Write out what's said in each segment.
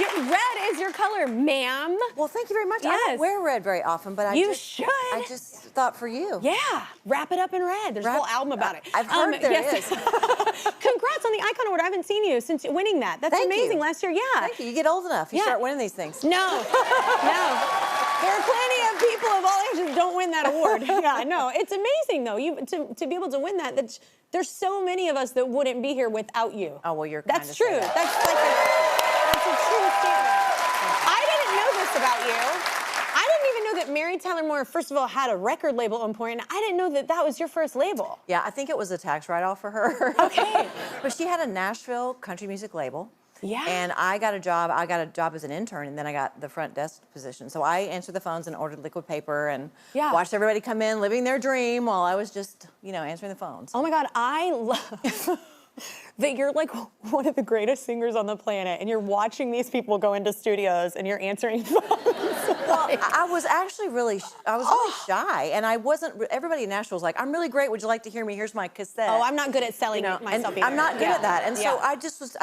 Red is your color, ma'am. Well, thank you very much. Yes. I don't wear red very often, but I just thought for you. Yeah, wrap it up in red. There's a whole album about it. I've heard there is. Congrats on the Icon Award. I haven't seen you since winning that. That's amazing. Last year, yeah. Thank you. You get old enough. You start winning these things. No, no. There are plenty of people of all ages don't win that award. Yeah, no, it's amazing though. To be able to win that. There's so many of us that wouldn't be here without you. Oh well, you're. That's true. That's like that's a true statement. I didn't know this about you. I didn't even know that Mary Tyler Moore, first of all, had a record label at one point, and I didn't know that that was your first label. Yeah, I think it was a tax write-off for her. Okay. But she had a Nashville country music label. Yeah. And I got a job as an intern, and then I got the front desk position. So I answered the phones and ordered liquid paper and watched everybody come in, living their dream while I was just, you know, answering the phones. Oh my God, I love that you're like one of the greatest singers on the planet, and you're watching these people go into studios and you're answering phones. Well, I was actually really shy, and I wasn't. Everybody in Nashville was like, "I'm really great. Would you like to hear me? Here's my cassette." Oh, I'm not good at selling myself either. I'm not good at that, and so I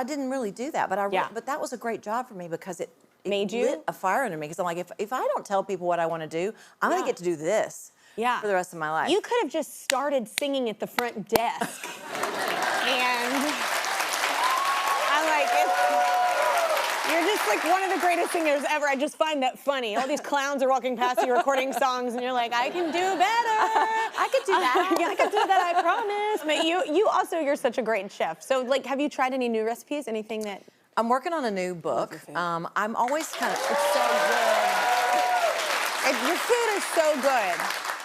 didn't really do that. But but that was a great job for me because it made you lit a fire under me. Because I'm like, if I don't tell people what I want to do, I'm gonna get to do this for the rest of my life. You could have just started singing at the front desk, and I'm like, you're just like one of the greatest singers ever. I just find that funny. All these clowns are walking past you recording songs, and you're like, I can do better. I could do that. Yeah, I could do that, I promise. But you also, you're such a great chef. So like, have you tried any new recipes? Anything that? I'm working on a new book. I'm always kind of. It's so good. Your food is so good.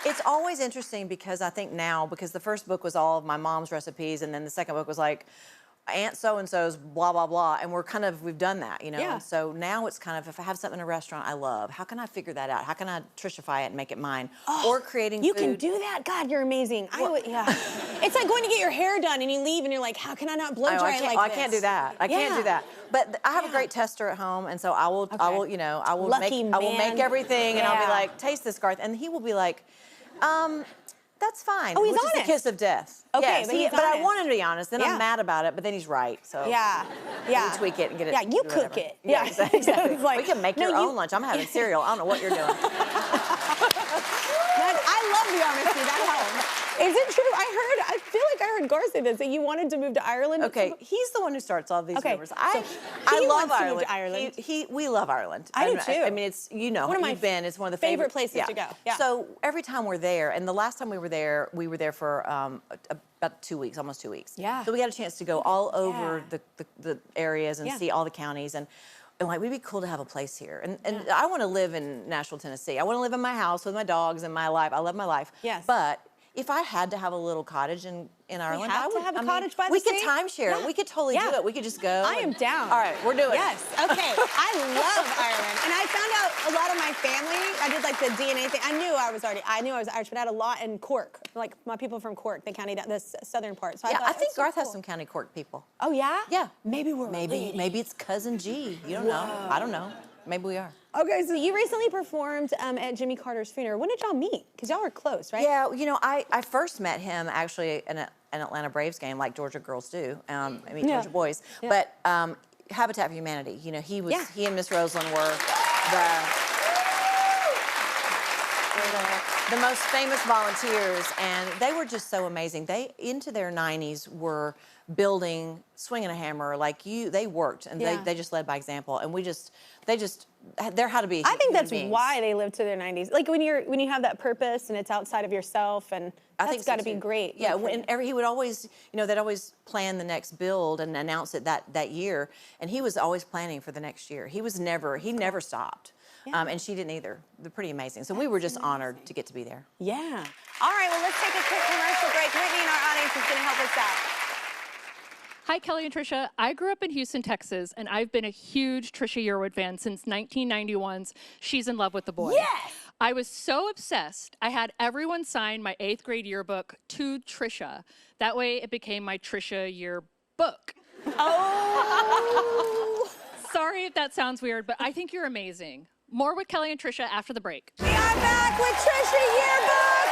It's always interesting because I think now, because the first book was all of my mom's recipes, and then the second book was like, Aunt so-and-so's blah, blah, blah, and we've done that, you know? Yeah. And so now it's kind of, if I have something in a restaurant I love, how can I figure that out? How can I Trishify it and make it mine? Or creating You food. can do that? God, you're amazing. It's like going to get your hair done and you leave and you're like, how can I not blow dry it like this? I can't do that. I can't do that. But I have a great tester at home, and so I will make everything, and I'll be like, taste this, Garth, and he will be like, that's fine. Oh, he's honest. honest. Is the kiss of death. Okay, yes, but I want him to be honest. Then I'm mad about it, but then he's right. So we tweak it and get it. Yeah, you cook it. Yeah, exactly. Like, we can make your own lunch. I'm having cereal. I don't know what you're doing. I love the honesty. That helps. Is it true? I feel like I heard Gar say this, that you wanted to move to Ireland. Okay, he's the one who starts all these rumors. I wants love to Ireland. move to Ireland. We love Ireland. I do too. I mean, it's, you know, it's one of the favorite places to go. Yeah. So every time we're there, and the last time we were there for about 2 weeks, almost 2 weeks. Yeah. So we got a chance to go all over the areas and see all the counties, and like, we'd be cool to have a place here. And I want to live in Nashville, Tennessee. I want to live in my house with my dogs and my life. I love my life. Yes. But if I had to have a little cottage in Ireland, I would have a cottage by the We sea? could timeshare it. We could totally do it. We could just go. I am down. All right, we're doing it. Yes. Okay. I love Ireland, and I found out a lot of my family. I did like the DNA thing. I knew I was Irish, but I had a lot in Cork. Like my people from Cork, the county, the southern part. So I think Garth has some County Cork people. Oh yeah. Yeah. Maybe we're maybe it's cousin G. You don't know. I don't know. Maybe we are. Okay, so you recently performed at Jimmy Carter's funeral. When did y'all meet? Because y'all were close, right? Yeah, you know, I first met him actually in an Atlanta Braves game, like Georgia girls do. Georgia boys. Yeah. But Habitat for Humanity, you know, he and Miss Roseland were the most famous volunteers, and they were just so amazing. They, into their 90s, were building, swinging a hammer like you. They worked, and they just led by example. And they're how to be. I think that's beings. why they lived to their 90s. Like when you have that purpose and it's outside of yourself, and that's got to be great. Yeah, he would always, you know, they'd always plan the next build and announce it that year, and he was always planning for the next year. He never stopped. Yeah. And she didn't either. They're pretty amazing. So we were just honored to get to be there. Yeah. All right, well, let's take a quick commercial break. Whitney in our audience is going to help us out. Hi, Kelly and Trisha. I grew up in Houston, Texas, and I've been a huge Trisha Yearwood fan since 1991's She's in Love with the Boy. Yes! I was so obsessed, I had everyone sign my 8th grade yearbook to Trisha. That way, it became my Trisha yearbook. Oh! Sorry if that sounds weird, but I think you're amazing. More with Kelly and Trisha after the break. We are back with Trisha Yearwood.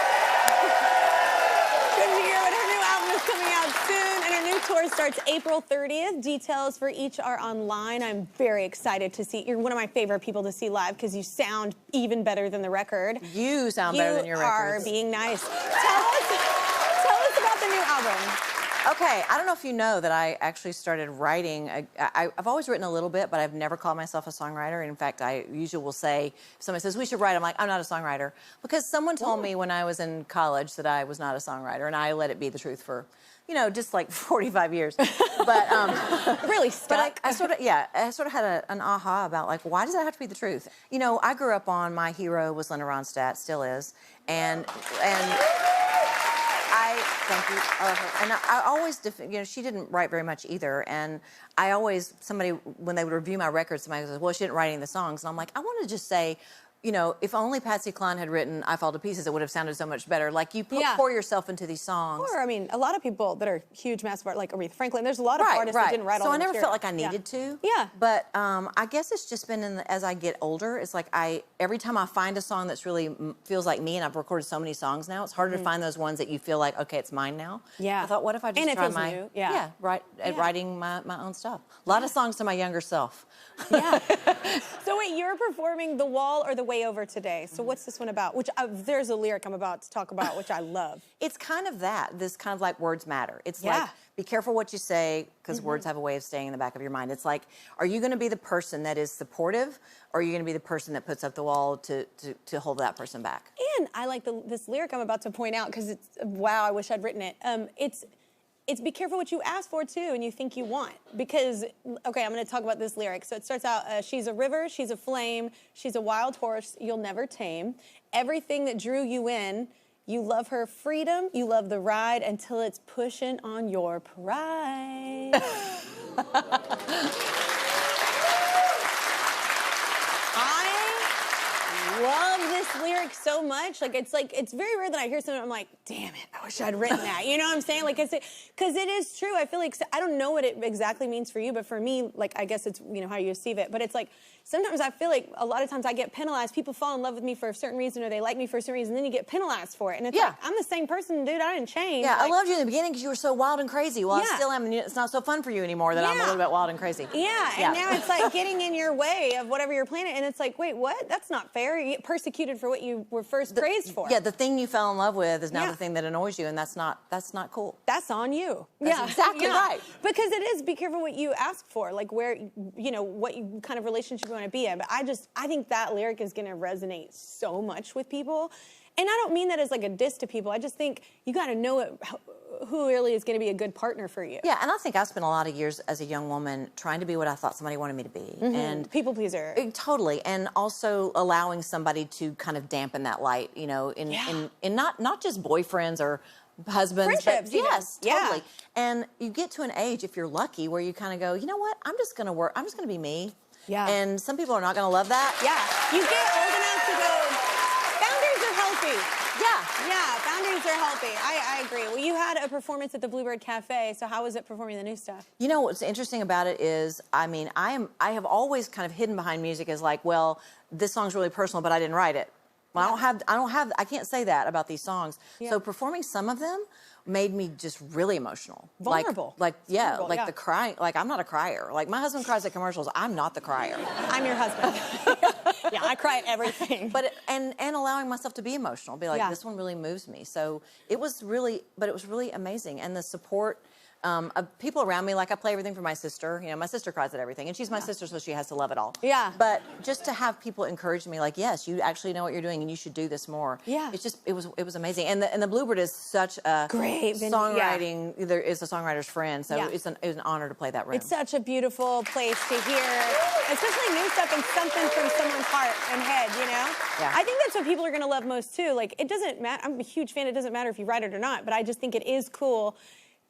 Trisha Yearwood, her new album album is coming out soon, and our new tour starts April 30th. Details for each are online. I'm very excited to see. You're one of my favorite people to see live because you sound even better than the record. You sound better than your records. You are being nice. Tell us about the new album. Okay, I don't know if you know that I actually started writing. I've always written a little bit, but I've never called myself a songwriter. In fact, I usually will say, if somebody says, we should write, I'm like, I'm not a songwriter. Because someone told me when I was in college that I was not a songwriter, and I let it be the truth for, you know, just like 45 years. But really stuck. But I sort of had an aha about, like, why does that have to be the truth? You know, I grew up on, my hero was Linda Ronstadt, still is, and thank you. I love her. And I always, you know, she didn't write very much either. And I always, when they would review my records, somebody goes, well, she didn't write any of the songs. And I'm like, I want to just say, you know, if only Patsy Cline had written I Fall to Pieces, it would have sounded so much better. Like, you pour yourself into these songs. Or, I mean, a lot of people that are huge, massive art, like Aretha Franklin, there's a lot of artists that didn't write all the material. So I never felt like I needed to. Yeah. But I guess it's just been, as I get older, it's like every time I find a song that's really feels like me, and I've recorded so many songs now, it's harder to find those ones that you feel like, okay, it's mine now. Yeah. I thought, what if I just try writing my own stuff? A lot of songs to my younger self. Yeah. So wait, you're performing The Wall or The Way Over today. So what's this one about? Which there's a lyric I'm about to talk about, which I love. It's kind of that. This kind of like words matter. It's like, be careful what you say, because words have a way of staying in the back of your mind. It's like, are you going to be the person that is supportive, or are you going to be the person that puts up the wall to hold that person back? And I like this lyric I'm about to point out because it's, wow, I wish I'd written it. It's be careful what you ask for, too, and you think you want. Because, okay, I'm going to talk about this lyric. So it starts out, she's a river, she's a flame, she's a wild horse you'll never tame. Everything that drew you in, you love her freedom, you love the ride until it's pushing on your pride. I love this lyric so much. It's very rare that I hear something I'm like, damn it, I wish I'd written that. You know what I'm saying? Like, because it is true. I feel like, I don't know what it exactly means for you, but for me, like, I guess it's, you know, how you receive it. But it's like, sometimes I feel like a lot of times I get penalized. People fall in love with me for a certain reason, or they like me for a certain reason, and then you get penalized for it. And it's like, I'm the same person, dude. I didn't change. Yeah, like, I loved you in the beginning because you were so wild and crazy. Well, I still am, and it's not so fun for you anymore that I'm a little bit wild and crazy. Yeah, and now it's like getting in your way of whatever you're planning, and it's like, wait, what? That's not fair. You get persecuted for what you were first praised for. Yeah, the thing you fell in love with is now the thing that annoys you, and that's not cool. That's on you. That's exactly right. Because it is, be careful what you ask for, like where, you know, what kind of relationship you want to be in. But I think that lyric is going to resonate so much with people. And I don't mean that as like a diss to people. I just think you got to know who really is going to be a good partner for you. Yeah, and I think I spent a lot of years as a young woman trying to be what I thought somebody wanted me to be. And people pleaser. Totally. And also allowing somebody to kind of dampen that light, you know, in not just boyfriends or husbands. Friendships, but yes, totally. Yeah. And you get to an age, if you're lucky, where you kind of go, you know what, I'm just going to work, I'm just going to be me. Yeah. And some people are not going to love that. Yeah. You get old enough to go, boundaries are healthy. Yeah, boundaries are healthy. I agree. Well, you had a performance at the Bluebird Cafe, so how was it performing the new stuff? You know, what's interesting about it is, I mean, I have always kind of hidden behind music as like, well, this song's really personal, but I didn't write it. Well, I can't say that about these songs. Yeah. So performing some of them made me just really emotional. Vulnerable. The crying. Like, I'm not a crier. Like, my husband cries at commercials. I'm not the crier. I'm your husband. Yeah, I cry at everything. But and allowing myself to be emotional, be like, this one really moves me. So it was really amazing, and the support. Of people around me, like I play everything for my sister. You know, my sister cries at everything, and she's my sister, so she has to love it all. Yeah. But just to have people encourage me, like, yes, you actually know what you're doing, and you should do this more. Yeah. It's just, it was amazing. And the Bluebird is such a great songwriting. Yeah. There is a songwriter's friend, so it's an honor to play that room. It's such a beautiful place to hear, especially new stuff and something from someone's heart and head. You know. Yeah. I think that's what people are going to love most too. Like, it doesn't matter. I'm a huge fan. It doesn't matter if you write it or not, but I just think it is cool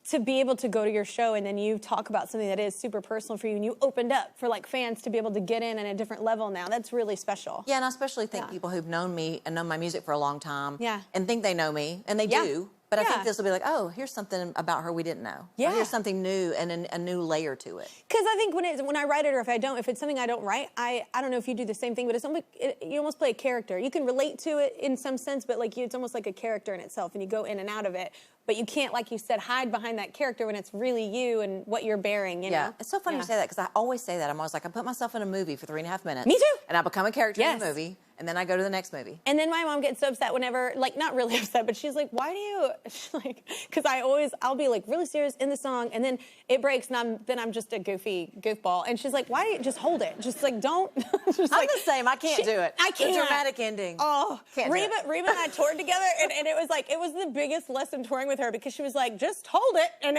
to be able to go to your show and then you talk about something that is super personal for you, and you opened up for like fans to be able to get in at a different level now. That's really special. Yeah, and I especially think people who've known me and known my music for a long time and think they know me, and they do. But I think this will be like, oh, here's something about her we didn't know. Yeah. Or here's something new and a new layer to it. Because I think when I write it, or if it's something I don't write, I don't know if you do the same thing, but it's almost, you almost play a character. You can relate to it in some sense, but like it's almost like a character in itself, and you go in and out of it. but you can't, like you said, hide behind that character when it's really you and what you're bearing, you know? It's so funny you say that, because I always say that. I'm always like, I put myself in a movie for 3.5 minutes. Me too. And I become a character in the movie, and then I go to the next movie. And then my mom gets so upset whenever, like, not really upset, but she's like, why do you, she's like, because I'll be like really serious in the song, and then it breaks, and then I'm just a goofball. And she's like, why do you just hold it? Just like, don't. Just I'm the same. I can't do it. I can't. The dramatic ending. Oh, can't Reba and I toured together, and it was like, it was the biggest lesson touring with her, because she was like, just hold it. And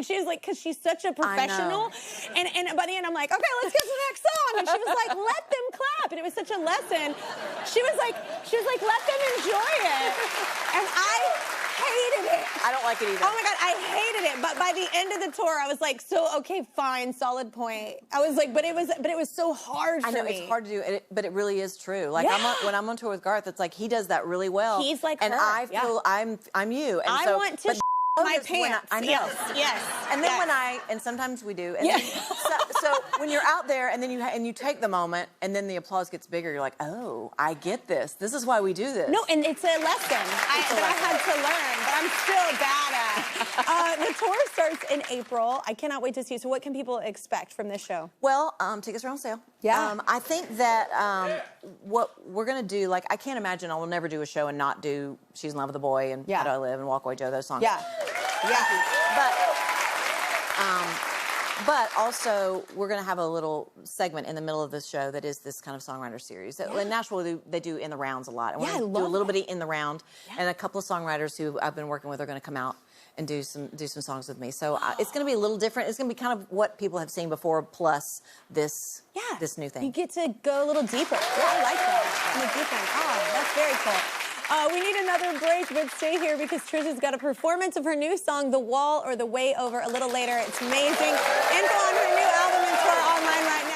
she was like, because she's such a professional. And by the end, I'm like, okay, let's get to the next song. And she was like, let them clap. And it was such a lesson. She was like, let them enjoy it. And I hated it. I don't like it either. Oh my God, I hated it. But by the end of the tour, I was like, so okay, fine, solid point. I was like, but it was so hard for me. I know it's hard to do, but it really is true. Like when I'm on tour with Garth, it's like he does that really well. He's like and her. I feel I'm you. And I want to my pants. I know. Yes. And then and sometimes we do. And then, so when you're out there and then you take the moment and then the applause gets bigger, you're like, oh, I get this. This is why we do this. No, and it's a lesson I had to learn, but I'm still bad at. The tour starts in April. I cannot wait to see. So what can people expect from this show? Well, tickets are on sale. Yeah. I think that what we're going to do, like, I can't imagine I will never do a show and not do She's in Love with a Boy and How Do I Live and Walk Away Joe, those songs. Yeah. But also, we're going to have a little segment in the middle of the show that is this kind of songwriter series. In Nashville, they do In the Rounds a lot. And we're going to do a little bit of In the Round. And a couple of songwriters who I've been working with are going to come out and do some songs with me. So it's going to be a little different. It's going to be kind of what people have seen before, plus this new thing. You get to go a little deeper. Yeah, I like that. In the deep end. Oh, that's very cool. We need another break, but stay here because Trisha's got a performance of her new song, The Wall or The Way Over, a little later. It's amazing. Info on her new album and tour online right now.